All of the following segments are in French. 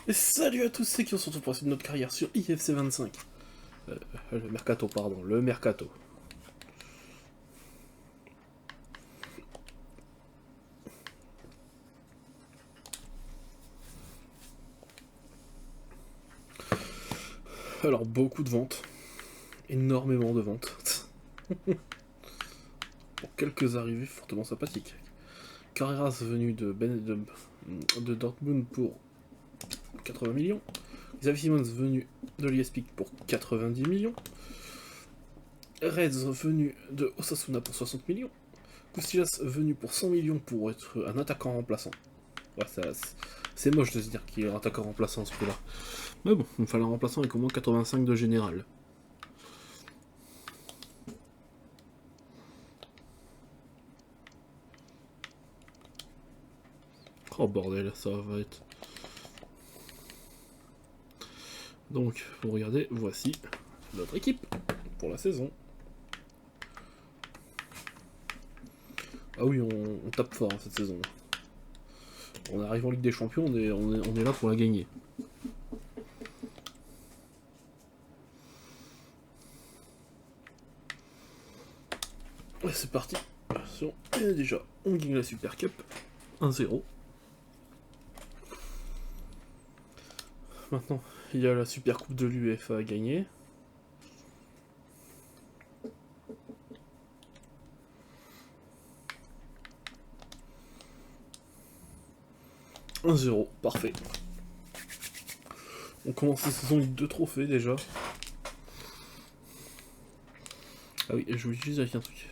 Et salut à tous ceux qui ont surtout pour la suite de notre carrière sur IFC 25. Le Mercato, pardon, le Mercato. Alors, beaucoup de ventes. Énormément de ventes. Pour quelques arrivées fortement sympathiques. Carreras venu de Dortmund pour 80 millions. Xavi Simons venu de l'ISPIC pour 90 millions. Reds venu de Osasuna pour 60 millions. Coustillas venu pour 100 millions pour être un attaquant remplaçant. Ouais, c'est moche de se dire qu'il est un attaquant remplaçant à ce prix-là. Mais bon, il me fallait un remplaçant avec au moins 85 de général. Oh bordel, ça va être... Donc, pour regarder, voici notre équipe pour la saison. Ah oui, on tape fort hein, cette saison. On arrive en Ligue des Champions, on est là pour la gagner. Ouais, c'est parti. Et déjà, on gagne la Super Cup. 1-0. Maintenant, il y a la Super Coupe de l'UEFA à gagner. « 1-0, parfait. On commence la saison avec 2 trophées déjà. Ah oui, je voulais juste vérifier un truc.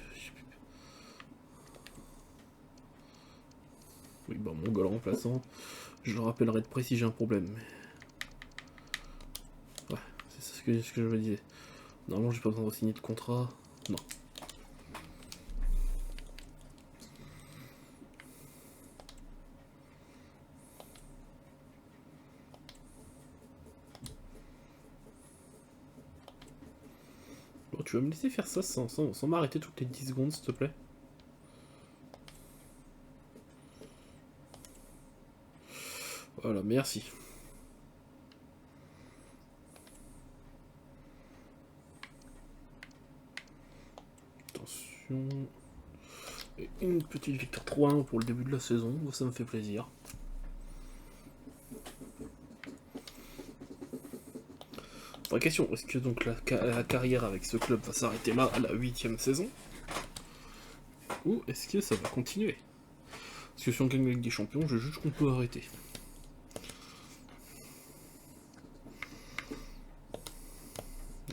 Oui, bah mon goal remplaçant. Je le rappellerai de près si j'ai un problème. Ouais, c'est ce que je me disais. Normalement, j'ai pas besoin de signer de contrat. Non. Bon, tu vas me laisser faire ça sans m'arrêter toutes les 10 secondes, s'il te plaît? Voilà, merci. Attention. Et une petite victoire 3-1 pour le début de la saison, ça me fait plaisir. Vraie question, est-ce que donc la carrière avec ce club va s'arrêter là à la 8ème saison? Ou est-ce que ça va continuer? Parce que si on gagne la Ligue des Champions, je juge qu'on peut arrêter.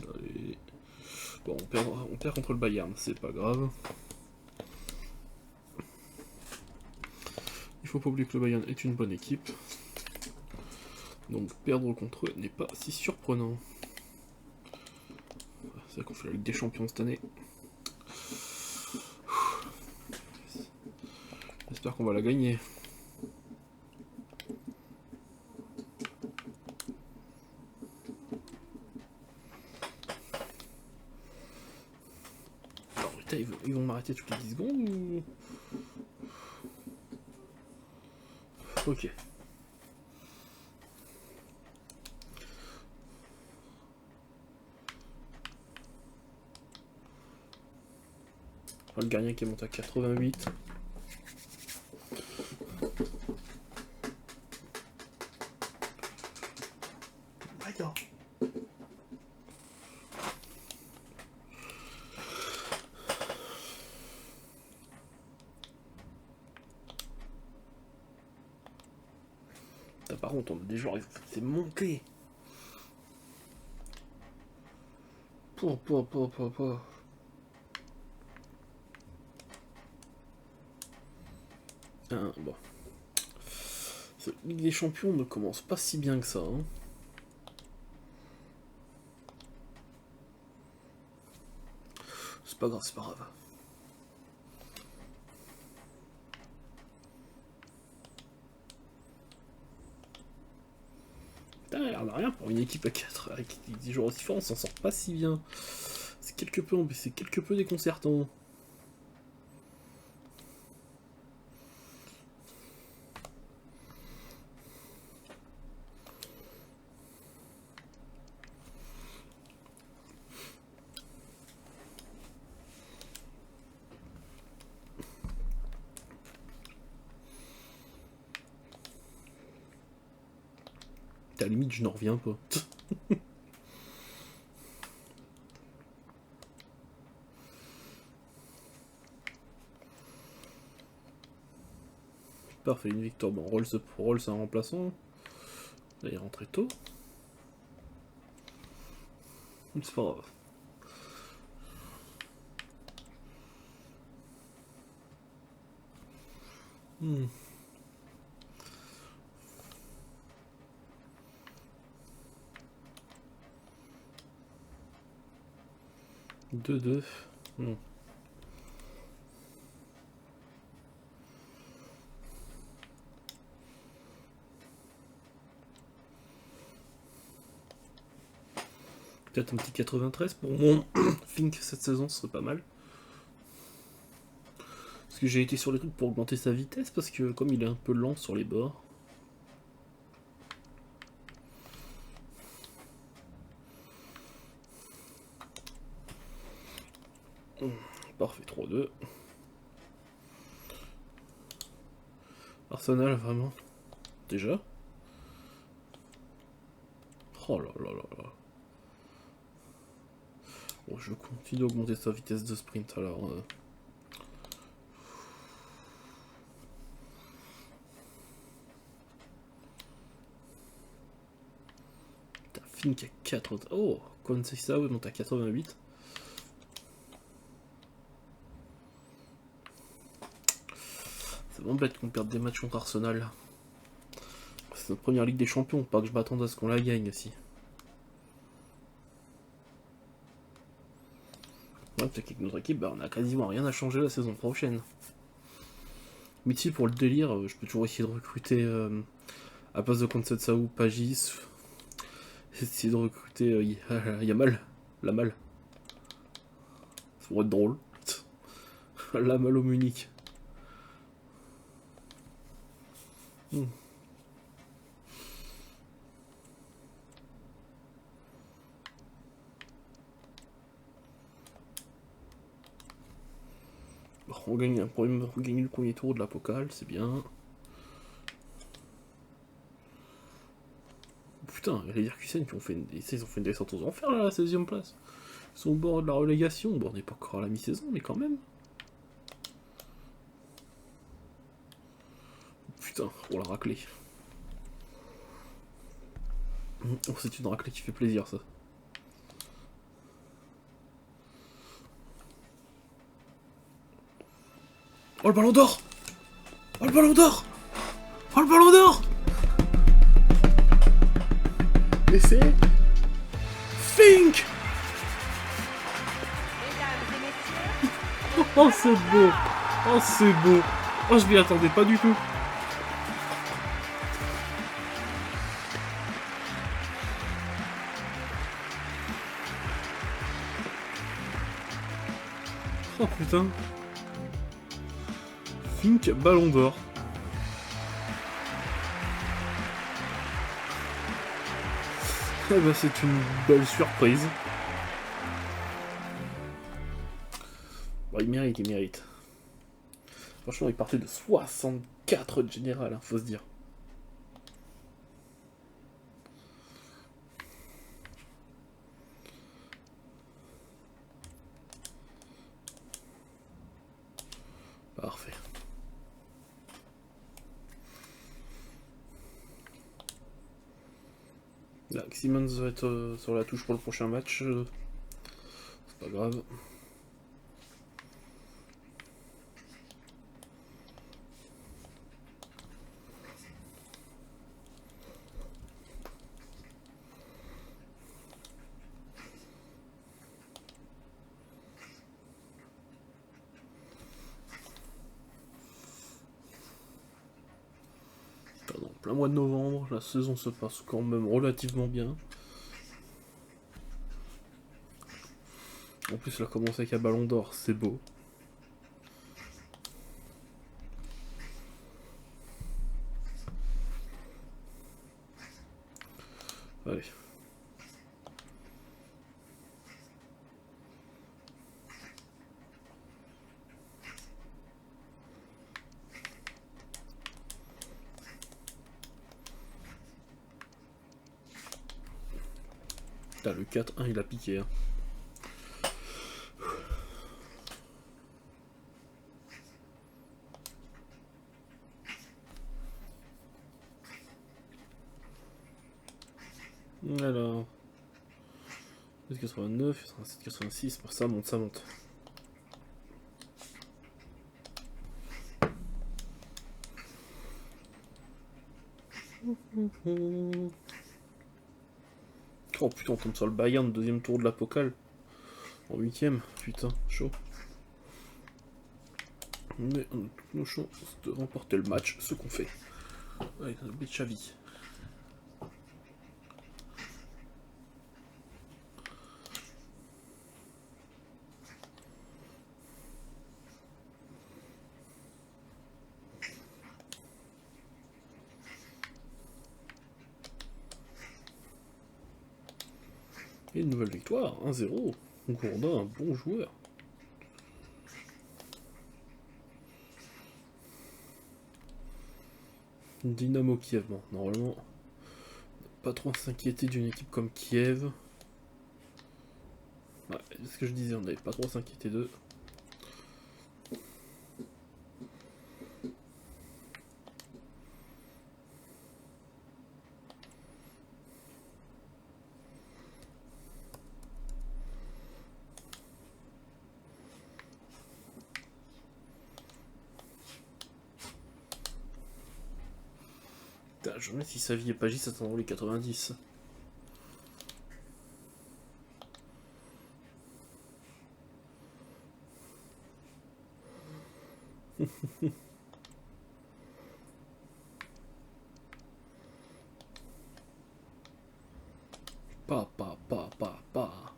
Allez. Bon, on perd contre le Bayern, c'est pas grave. Il faut pas oublier que le Bayern est une bonne équipe. Donc perdre contre eux n'est pas si surprenant. C'est vrai qu'on fait la Ligue des Champions cette année. J'espère qu'on va la gagner. Alors, putain, ils vont m'arrêter toutes les 10 secondes ou... Ok. Le gardien qui monte à 88. D'accord. Par contre, on a des joueurs, c'est monté. Bon. Cette Ligue des Champions ne commence pas si bien que ça. Hein. C'est pas grave, c'est pas grave. Putain, l'air de rien, pour une équipe à 4 avec des joueurs aussi forts, on s'en sort pas si bien. C'est quelque peu déconcertant. à la limite, je n'en reviens pas. Parfait, une victoire. Bon, Rolls c'est un remplaçant. Là, il est rentré tôt. C'est pas grave. Hmm. Deux. Hmm. Peut-être un petit 93 pour mon Fink cette saison, ce serait pas mal. Parce que j'ai été sur les trucs pour augmenter sa vitesse, parce que comme il est un peu lent sur les bords. Parfait, 3-2. Arsenal, vraiment. Déjà. Oh là là là là. Bon, je continue d'augmenter sa vitesse de sprint alors. T'as Fink à 4. Oh, Conceição monte à 88. C'est m'embête qu'on perde des matchs contre Arsenal. C'est notre première Ligue des Champions, pas que je m'attende à ce qu'on la gagne aussi. Ouais, peut-être qu'avec notre équipe, on a quasiment rien à changer la saison prochaine. Mais si pour le délire, je peux toujours essayer de recruter à place de Conceição, Pagis. Essayer de recruter Yamal. La Malle. Ça pourrait être drôle. La Malle au Munich. On gagne le premier tour de la Pokal, c'est bien. Putain, les Leverkusen qui ont fait ils ont fait une descente aux enfers là, à la 16ème place. Ils sont au bord de la relégation. Bon, on n'est pas encore à la mi-saison, mais quand même. Putain, on l'a raclé. Oh, c'est une raclée qui fait plaisir, ça. Oh, le ballon d'or! Oh, le ballon d'or! Oh, le ballon d'or! Et c'est... Fink! Oh, c'est beau! Oh, c'est beau! Oh, je m'y attendais pas du tout. Oh putain. Fink, ballon d'or. Eh ben, c'est une belle surprise. Bon, il mérite. Franchement, il partait de 64 de général, hein, faut se dire. Parfait. Là, Simmons va être sur la touche pour le prochain match. C'est pas grave. Pardon, plein mois de novembre, la saison se passe quand même relativement bien. En plus, elle a commencé avec un ballon d'or, c'est beau. Allez. Putain, le 4-1 il a piqué. Hein. Alors. 7,89, 7,86, ça monte, ça monte. Oh putain, on tombe sur le Bayern, deuxième tour de la Pokal. En 8ème, putain, chaud. Mais on a toutes nos chances de remporter le match, ce qu'on fait. Allez, on a oublié Xavi. Et une nouvelle victoire, 1-0. Gourdin, un bon joueur. Dynamo Kiev, bon, normalement, pas trop à s'inquiéter d'une équipe comme Kiev. Ouais, c'est ce que je disais, on n'avait pas trop à s'inquiéter d'eux. Putain, je me demande si Xavi et Pagis attendront les 90. Pas.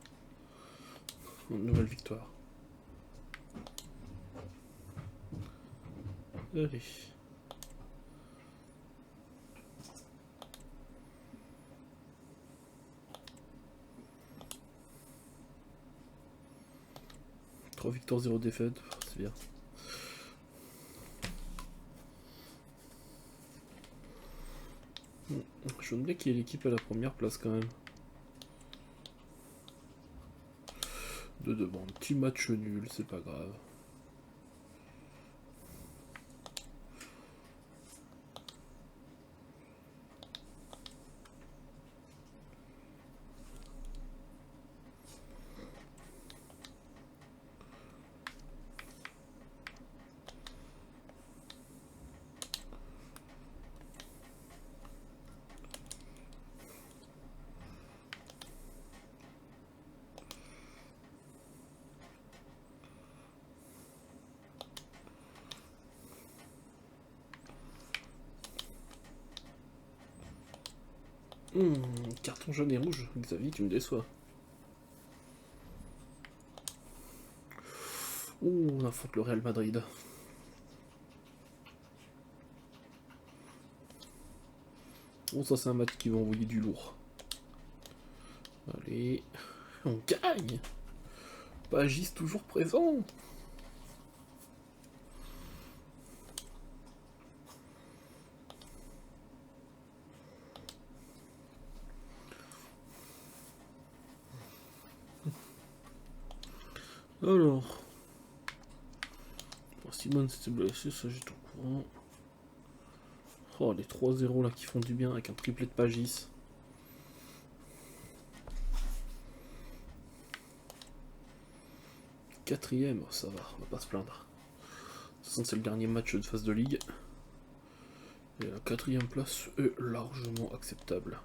Une nouvelle victoire. Allez. Trois victoires, 0 défaite, c'est bien. Je me dis qu'il y ait l'équipe à la première place quand même. Bon, un petit match nul, c'est pas grave. Carton jaune et rouge, Xavi, tu me déçois. On affronte le Real Madrid. Bon, ça c'est un match qui va envoyer du lourd. Allez, on gagne. Pagis toujours présent. Alors, Simone s'était blessé, ça j'étais au courant. Oh, les 3-0 là qui font du bien avec un triplé de Pagis. Quatrième, ça va, on va pas se plaindre. De toute façon, c'est le dernier match de phase de ligue. Et la quatrième place est largement acceptable.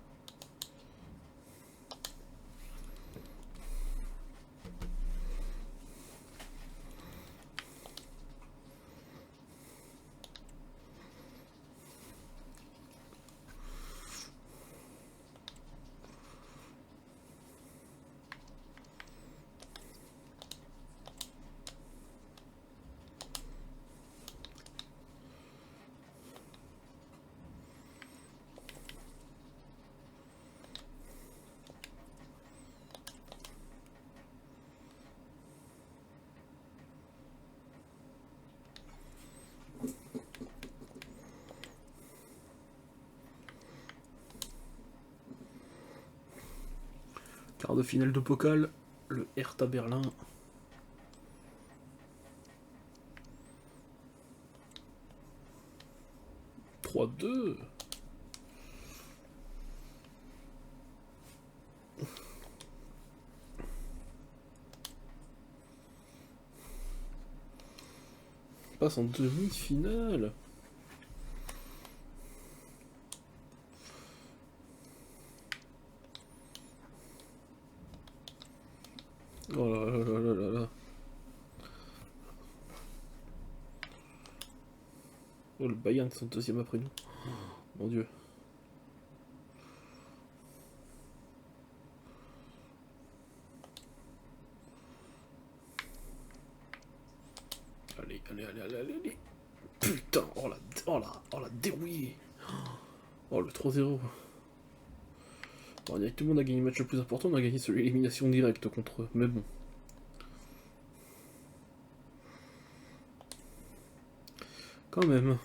Quart de finale de Pokal, le Hertha Berlin. « 3-2 ». On passe en demi-finale. Oh là là là là là là. Oh, le Bayern sont deuxième après nous. Mon Dieu. Allez, allez, allez, allez, allez. Putain, oh la dérouillée. Oh, le 3-0. Bon, on dirait que tout le monde a gagné le match le plus important, on a gagné sur l'élimination directe contre eux, mais bon. Quand même.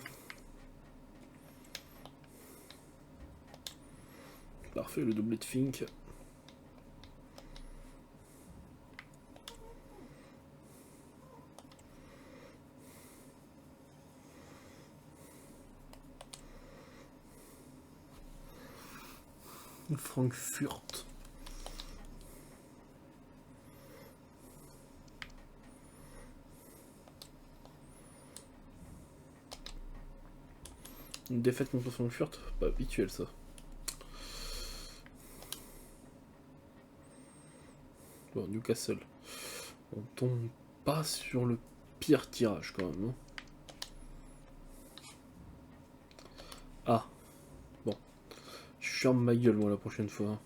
Parfait, le doublé de Fink. Frankfurt. Une défaite contre Frankfurt, pas habituel ça. Bon, Newcastle. On tombe pas sur le pire tirage quand même. Hein. Ah. Bon. Je ferme ma gueule moi la prochaine fois.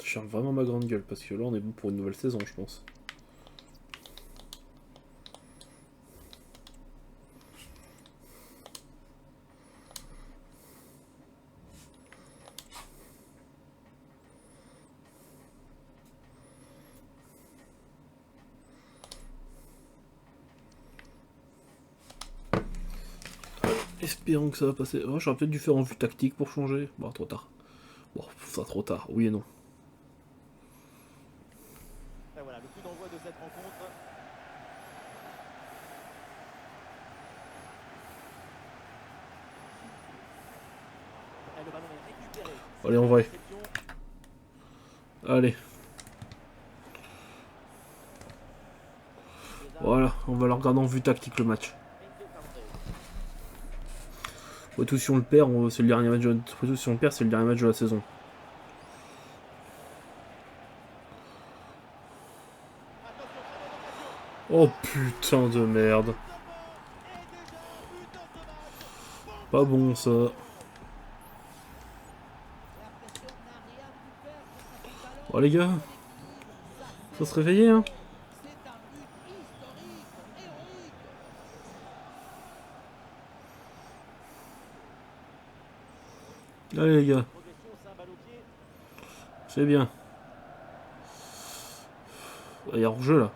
Je ferme vraiment ma grande gueule parce que là on est bon pour une nouvelle saison je pense. Espérons que ça va passer. Oh, j'aurais peut-être dû faire en vue tactique pour changer. Bon, trop tard. Bon, ça trop tard, oui et non. Et voilà, le coup d'envoi de cette rencontre. Et le ballon est récupéré. Allez, en vrai. Allez. Voilà, on va le regarder en vue tactique le match. Tout si on le perd, c'est le dernier match de... Tout si on le perd, c'est le dernier match de la saison. Oh putain de merde. Pas bon ça. Oh les gars. Faut se réveiller hein. Allez les gars. C'est bien. Il y a hors-jeu là.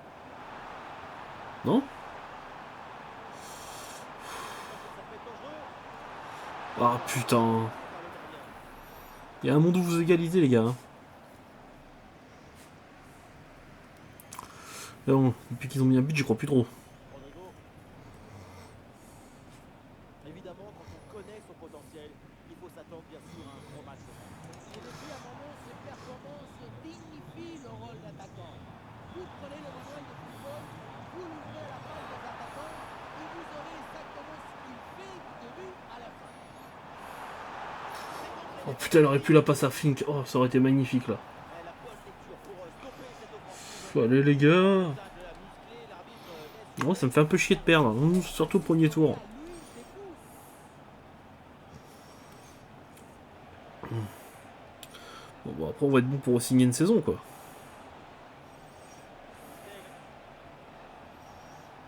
Non? Ah putain. Il y a un monde où vous égalisez les gars. Hein. Mais bon, depuis qu'ils ont mis un but, j'y crois plus trop. Évidemment, quand on connaît son potentiel, il faut s'attendre bien sûr à un gros match. Et depuis un moment, ses performances dignifient le rôle d'attaquant. Vous prenez le manuel de football, vous l'ouvrez à la page des attaquants, et vous aurez exactement ce qu'il fait du début à la fin. Oh putain, elle aurait pu la passer à Fink. Oh, ça aurait été magnifique là. Allez les gars. Oh, ça me fait un peu chier de perdre, surtout au premier tour. Bon, après on va être bon pour signer une saison quoi.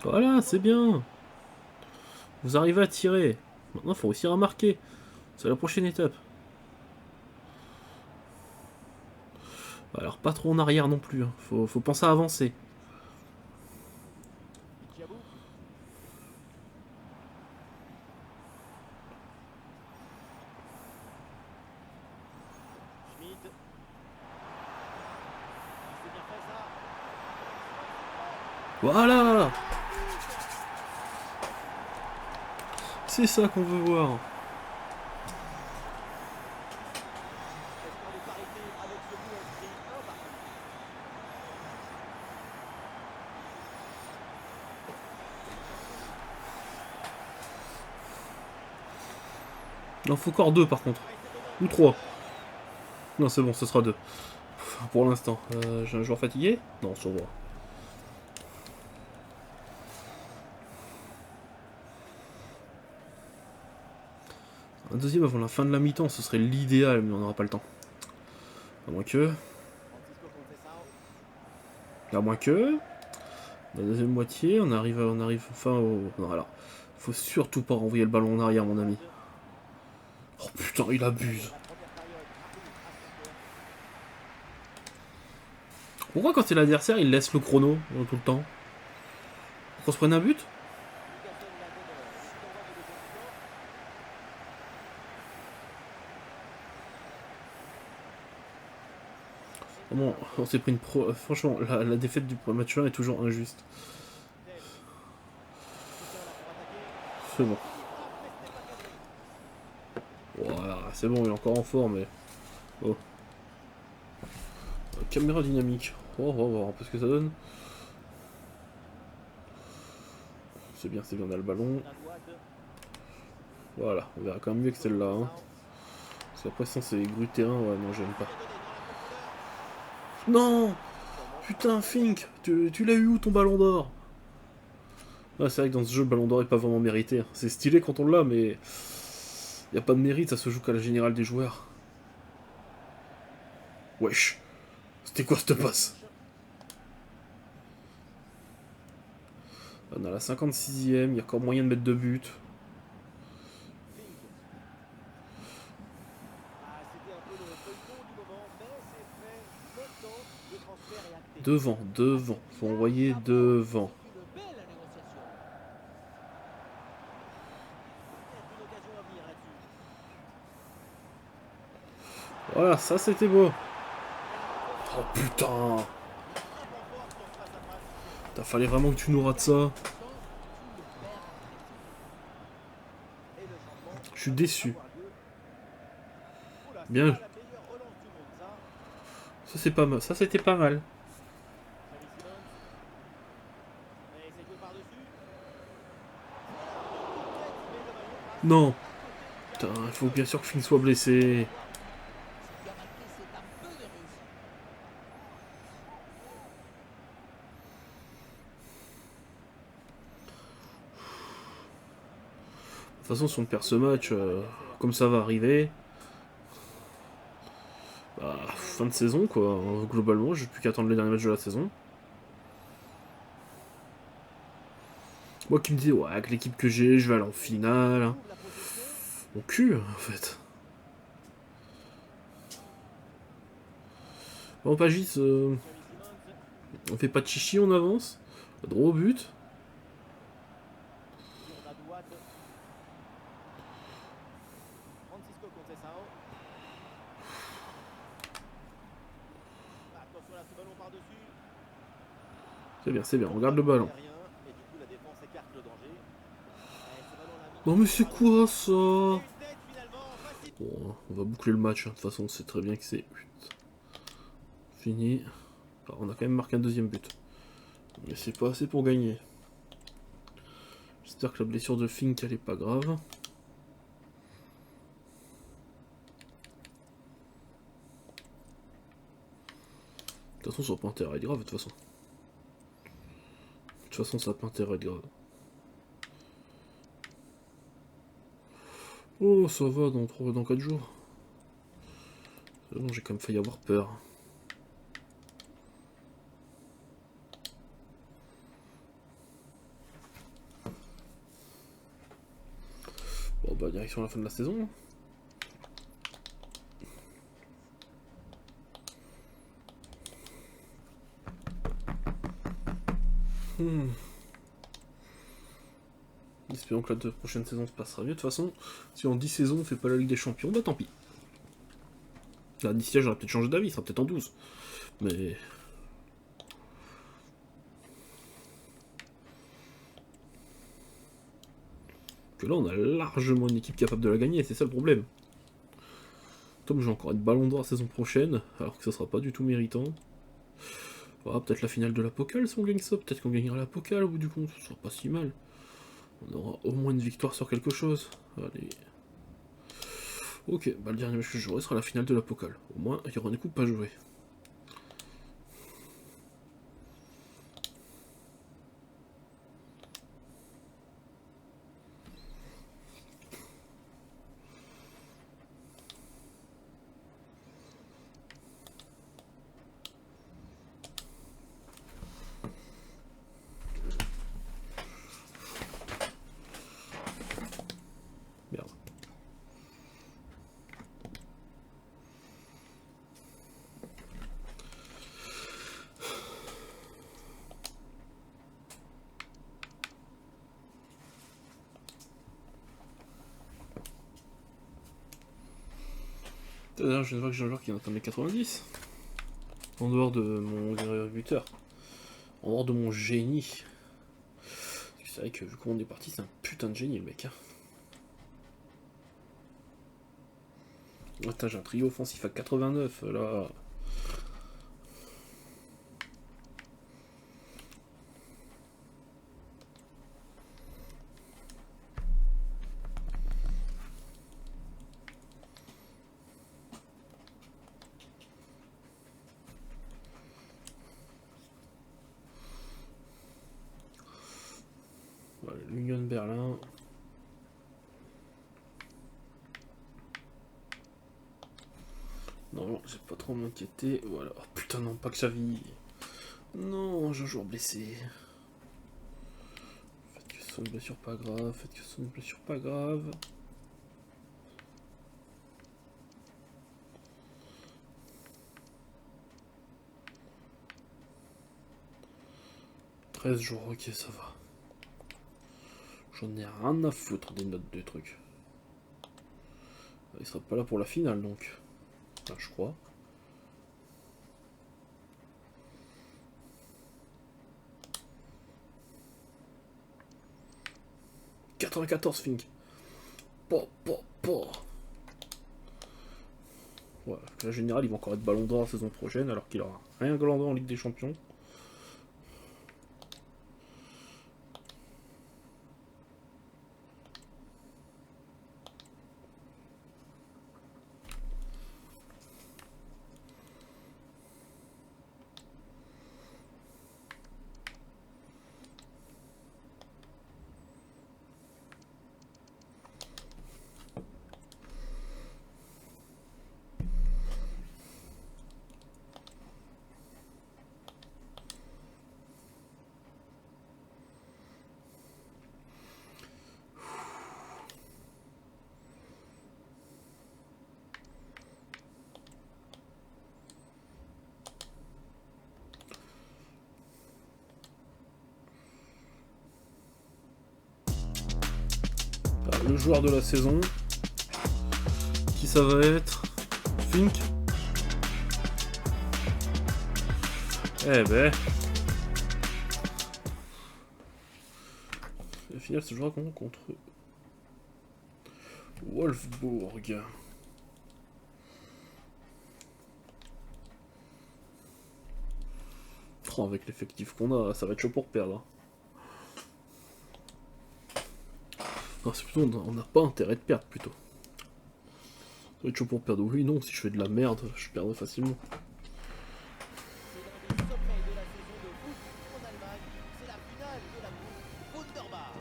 Voilà, c'est bien. Vous arrivez à tirer. Maintenant, il faut réussir à marquer. C'est la prochaine étape. Alors, pas trop en arrière non plus. Hein. Faut penser à avancer. Voilà. C'est ça qu'on veut voir. Est-ce qu'on est arrêté avec ce but inscrit un partout? Il en faut encore 2 par contre. Ou 3. Non, c'est bon, ce sera 2. Pour l'instant. J'ai un joueur fatigué? Non, ça va. Un deuxième avant la fin de la mi-temps, ce serait l'idéal, mais on n'aura pas le temps. À moins que... Francisco Conceição. À moins que... La deuxième moitié, on arrive enfin au... Non, alors... Faut surtout pas renvoyer le ballon en arrière, mon ami. Oh putain, il abuse. La première période arrive à son terme. Pourquoi quand c'est l'adversaire, il laisse le chrono tout le temps? Pour qu'on se prenne un but? Lucas Landenor, il envoie de deuxième mi-temps. Bon, on s'est pris une pro... Franchement, la défaite du match 1 est toujours injuste. Ted. Soutien là pour attaquer. C'est bon. Mais ce n'est pas cadré. Voilà, c'est bon, il est encore en forme, mais... Oh. Caméra dynamique. Oh, on va voir un peu ce que ça donne. C'est bien, on a le ballon. La Douane. Voilà, on verra quand même mieux que celle-là. Hein. Parce qu'après, ça, c'est grue de terrain. Ouais, non, j'aime pas. Non! Putain, Fink! Tu l'as eu où ton ballon d'or? Ah, c'est vrai que dans ce jeu, le ballon d'or est pas vraiment mérité. C'est stylé quand on l'a, mais... Y a pas de mérite, ça se joue qu'à la générale des joueurs. Wesh! C'était quoi cette passe? On a la 56e, il y a encore moyen de mettre 2 buts. Ah, c'était un peu le feuilleton du moment, mais c'est fait. Maintenant, le transfert est acté. Devant. Faut envoyer devant. C'est une belle négociation. Peut-être une occasion à venir là-dessus. Voilà, ça c'était beau. Oh putain! Un point fort sur ce face-à-face. T'as fallait vraiment que tu nous rates ça. Sans que tu perds en collectif. Et le changement Je suis déçu. va avoir lieu. Oula, c'est Bien. pas la meilleure relance du monde, ça. Ça c'est pas mal. Ça c'était pas mal. Xavi Simons. Mais c'est joué par-dessus. Mais le ballon passe Non. à Putain, côté. il faut bien sûr que Finn soit blessé. C'est bien marqué, c'est un peu de réussite. De toute façon, si on perd ce match, comme ça va arriver, bah, fin de saison quoi. Globalement, j'ai plus qu'à attendre les derniers matchs de la saison. Moi qui me disais, ouais, avec l'équipe que j'ai, je vais aller en finale. Ouvre la possession. Mon cul, en fait. Bon, Pagis, Xavi Simons. on fait pas de chichi, on avance. Droit au but. Sur la droite. Francisco Conceição. Attention là, ce ballon par-dessus. C'est bien, on regarde le ballon. Aérien, et du coup, la défense écarte le danger. Ce ballon-là mis Non mais c'est quoi ça? et une tête finalement facile. Bon, on va boucler le match, hein. De toute façon, on sait très bien que c'est fini. Alors, on a quand même marqué un deuxième but. Mais c'est pas assez pour gagner. J'espère que la blessure de Fink, elle est pas grave. De toute façon, ça n'a pas intérêt à être grave, de toute façon. De toute façon, ça n'a pas intérêt à être grave. Oh, ça va dans 4 jours. Bon, j'ai quand même failli avoir peur. Bon, bah, direction la fin de la saison. Espérons que la prochaine saison se passera mieux. De toute façon, si en 10 saisons on fait pas la Ligue des Champions, bah tant pis. Là, d'ici là, j'aurais peut-être changé d'avis, ça sera peut-être en 12. Mais... que là, on a largement une équipe capable de la gagner, c'est ça le problème. Tom, j'ai encore être ballon d'or la saison prochaine, alors que ça sera pas du tout méritant. Ah, peut-être la finale de la Pokal si on gagne ça, peut-être qu'on gagnera la Pokal au bout du compte, ce sera pas si mal. On aura au moins une victoire sur quelque chose. Allez. Ok, bah le dernier match que je jouerai sera la finale de la Pokal. Au moins, il y aura des coupes pas jouer. Merde. D'ailleurs, je vois que j'ai un joueur qui atteint les 90. En dehors de mon buteur. En dehors de mon génie. C'est vrai que vu comment on est parti, c'est un putain de génie le mec. Hein. Attends, j'ai un trio offensif à 89 là. Voilà, l'Union Berlin. Non, j'ai pas trop m'inquiéter. Voilà. Oh putain, non, pas que Xavi. Non, j'ai un joueur blessé. Faites que ce soit une blessure pas grave. Faites que ce soit une blessure pas grave. « 13 jours, ok, ça va. J'en ai rien à foutre des notes de trucs. Il sera pas là pour la finale donc. Enfin, je crois. « 94 Fink. Po. Voilà, la générale, il va encore être ballon d'or la saison prochaine alors qu'il aura rien glandé en Ligue des Champions. Alors, le joueur de la saison, qui ça va être? Fink. Eh ben. La finale se jouera contre Wolfsburg. Oh, avec l'effectif qu'on a, ça va être chaud pour perdre. Non, c'est plutôt, on n'a pas intérêt de perdre plutôt. Ça va être chaud pour perdre. Oui, non, si je fais de la merde, je perdrai facilement. C'est l'un des sommets de la saison de foot en Allemagne. C'est la finale de la coupe Wunderbar.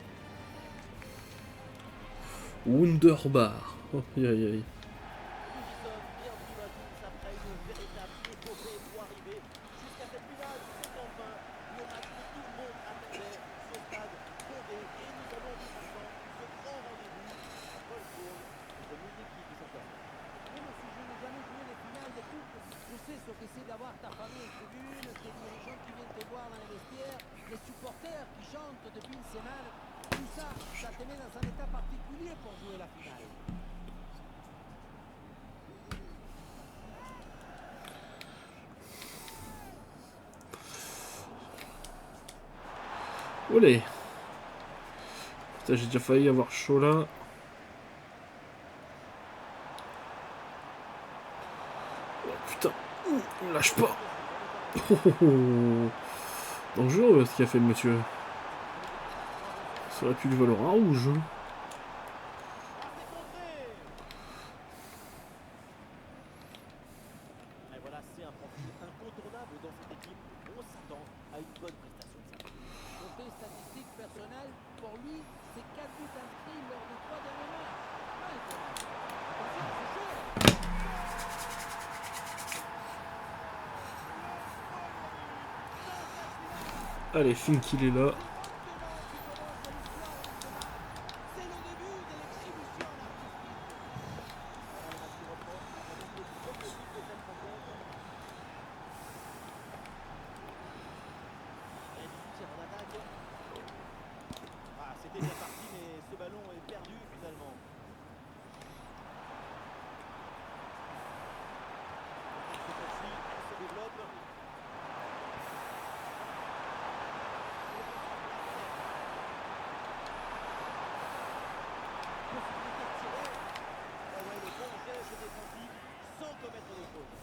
Wunderbar. Oh, aïe aïe aïe. Nous y sommes bien pris à tous après une véritable épopée pour arriver jusqu'à cette finale. C'est enfin le match que tout le monde attendait. Ce stade bondé et nous allons vivre ensemble ce grand rendez-vous à Wolfsburg entre nos équipes qui sont classées. Même si je n'ai jamais joué les finales de coupe, je sais ce que c'est d'avoir ta famille en tribune, tes dirigeants qui viennent te voir dans les vestiaires, les supporters qui chantent depuis une semaine. Tout ça, ça te met dans un état particulier pour jouer la finale. Olé. Putain, j'ai déjà failli avoir chaud là. Oh putain, lâche pas. Oh, oh, oh. Dangereux ce qu'il a fait le monsieur. Ça aurait pu lui valoir un rouge. Hein. Et voilà, c'est un profil incontournable dans cette équipe. On s'attend à une bonne prestation de sa part. Côté statistique personnelle, pour lui, c'est 4 buts inscrits lors des 3 derniers matchs. Pas étonnant. Attention, c'est chaud. Allez, Fink il est là. C'est le début de l'exhibition artistique. Voilà le match qui reprend. On a donc le premier but de cette rencontre. Et du tir en attaque. Ah, c'était bien parti, mais ce ballon est perdu finalement. Cette fois-ci, elle se développe. Possibilité de tirer. Ah ouais, le bon geste défensif sans commettre de faute.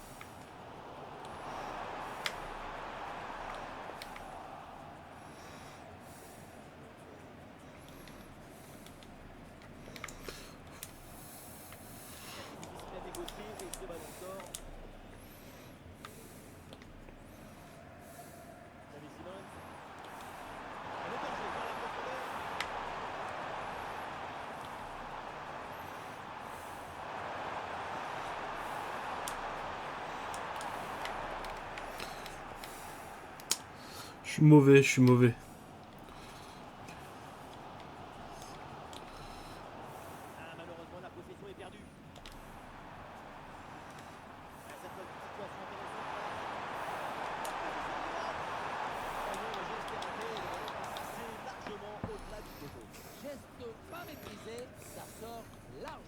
Difficile à négocier et ce ballon sort. Xavi Simons. Et le danger dans la profondeur. Je suis mauvais, je suis mauvais. Ah, malheureusement, la possession est perdue. Ah, cette fois, une situation intéressante. Ah, non, le geste est raté et le ballon va passer largement au-delà du poteau. Geste pas maîtrisé, ça sort largement.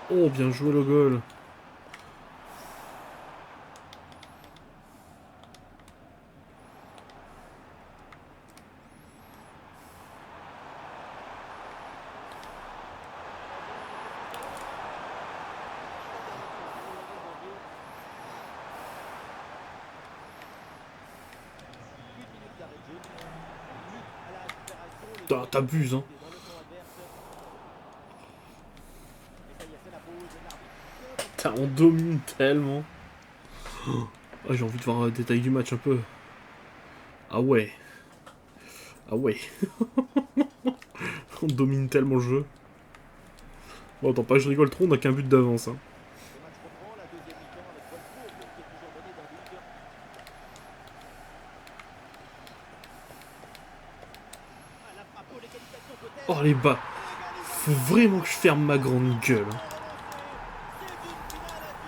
Oh, bien joué le goal. Une minute d'arrêt de jeu. Une minute à la récupération. Les Putain, deux t'abuses, hein. dans le camp adverse. Et ça y est, c'est la pause. L'arbitre. Putain, on domine tellement. Oh, j'ai envie de voir le détail du match un peu. Ah ouais. Ah ouais. On domine tellement le jeu. Bon, attends pas, je rigole trop, on a qu'un but d'avance. Hein. Le match reprend, la deuxième mi-temps avec Wolfsburg qui est toujours mené d'un but. Ah, la frappe pour l'égalisation peut-être. Oh les bas. Faut vraiment que je ferme ma grande gueule. Hein. C'est une finale à suspense.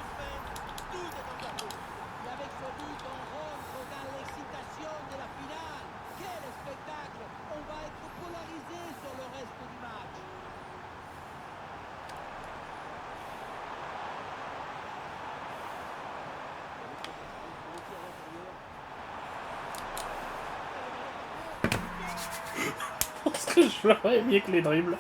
Tout est encore possible. Et avec ce but, on rentre dans l'excitation de la finale. Quel spectacle! On va être polarisé sur le reste du match. Parce que je ferais mieux que les dribbles.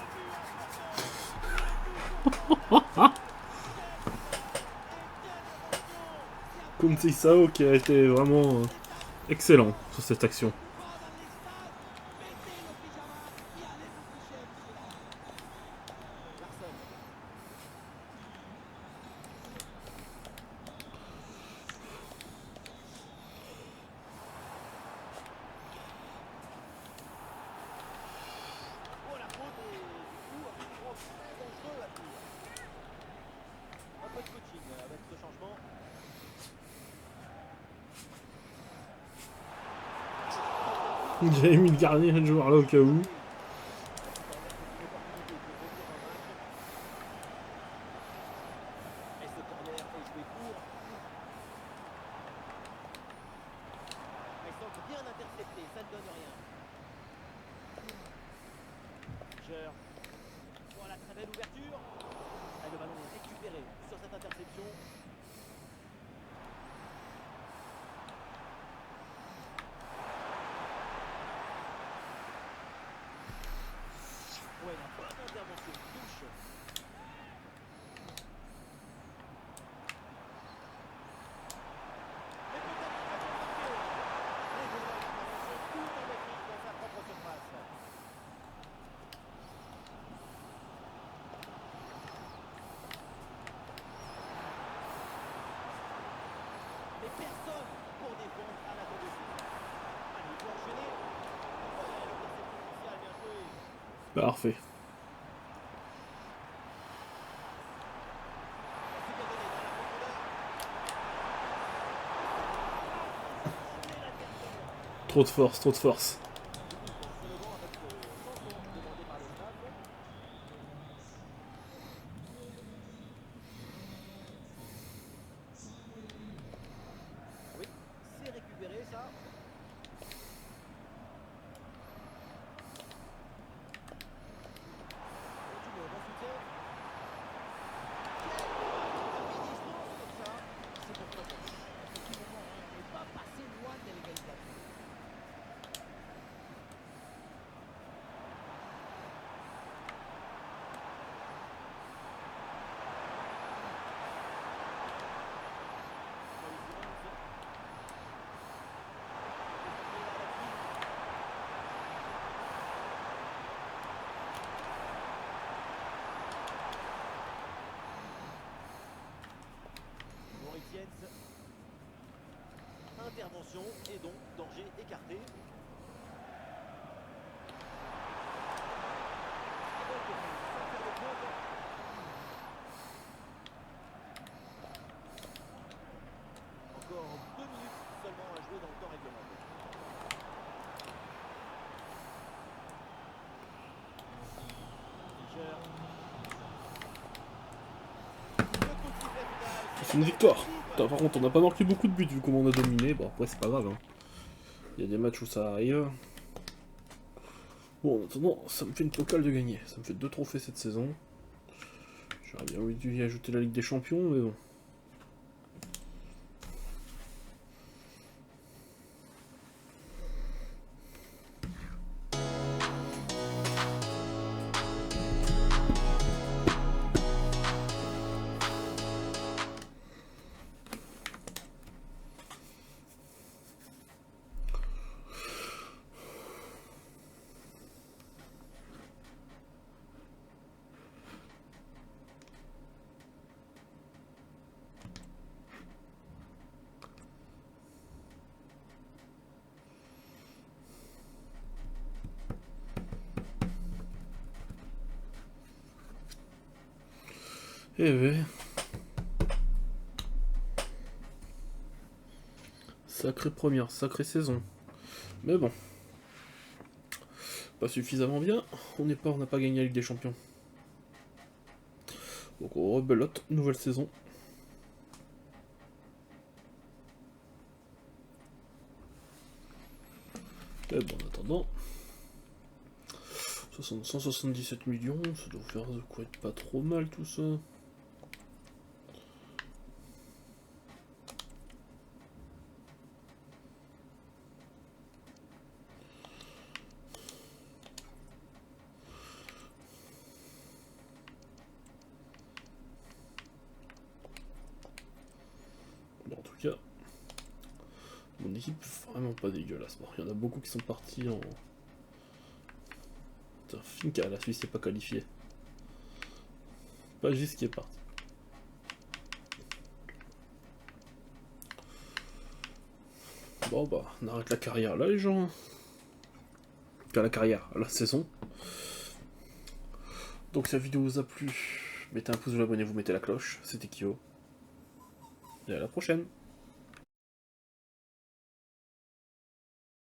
Kunti Sao qui a été vraiment excellent sur cette action. Pas dans les stades. Mettez le pyjama et allez vous coucher, monsieur. Larson. Oh, la faute et du coup un coup franc très dangereux à venir. Un peu de coaching avec ce changement. J'avais mis le gardien de joueur là au cas où. Et ce corner est joué court. Mais centre bien intercepté, ça ne donne rien. Fischer. Voilà, très belle ouverture. Et le ballon est récupéré. récupérer sur cette interception. Ouais, la bonne intervention, touche. Et peut-être une façon de marquer. Et je vois une intervention tout en maîtrise dans sa propre surface. Mais personne pour défendre à la tour de suite. Allez, il faut enchaîner. Ouais, l'interception initiale, bien joué. Parfait. C'est bien donné dans la profondeur. Semblait la direction. Trop de force, trop de force. Du coup, on se le vend avec le changement demandé par le staff. Oui, c'est récupéré ça. Continue, bon soutien. À mi-distance comme ça, c'est pourquoi pas. Effectivement, hein, on n'est pas passé loin de l'égalisation. Mauritiens. Intervention et donc danger écarté. Très bonne défense, sans faire de faute. Encore 2 minutes seulement à jouer dans le temps réglementaire. Fischer. Le coup de sifflet final, C'est une victoire. décisif. Putain, par contre, on n'a pas marqué beaucoup de buts vu comment on a dominé. Bon, après, c'est pas grave. Hein. Il y a des matchs où ça arrive. Bon, en attendant, ça me fait une totale de gagner. Ça me fait 2 trophées cette saison. J'aurais bien envie d'y ajouter la Ligue des Champions, mais bon. Eh ouais. Sacrée première, sacrée saison. Mais bon. Pas suffisamment bien. On n'a pas gagné la Ligue des Champions. Donc on rebelote, nouvelle saison. Et bon, en attendant. 177 millions, ça doit faire de quoi être pas trop mal tout ça. Bon, en tout cas, mon équipe vraiment pas dégueulasse. Bon, il y en a beaucoup qui sont partis en... Putain, Finca, la Suisse n'est pas qualifiée. Pas juste qui est parti. Bon bah, on arrête la carrière là les gens. Enfin, la carrière, la saison. Donc si la vidéo vous a plu, mettez un pouce, vous abonnez, vous mettez la cloche. C'était Kyo. Et à la prochaine.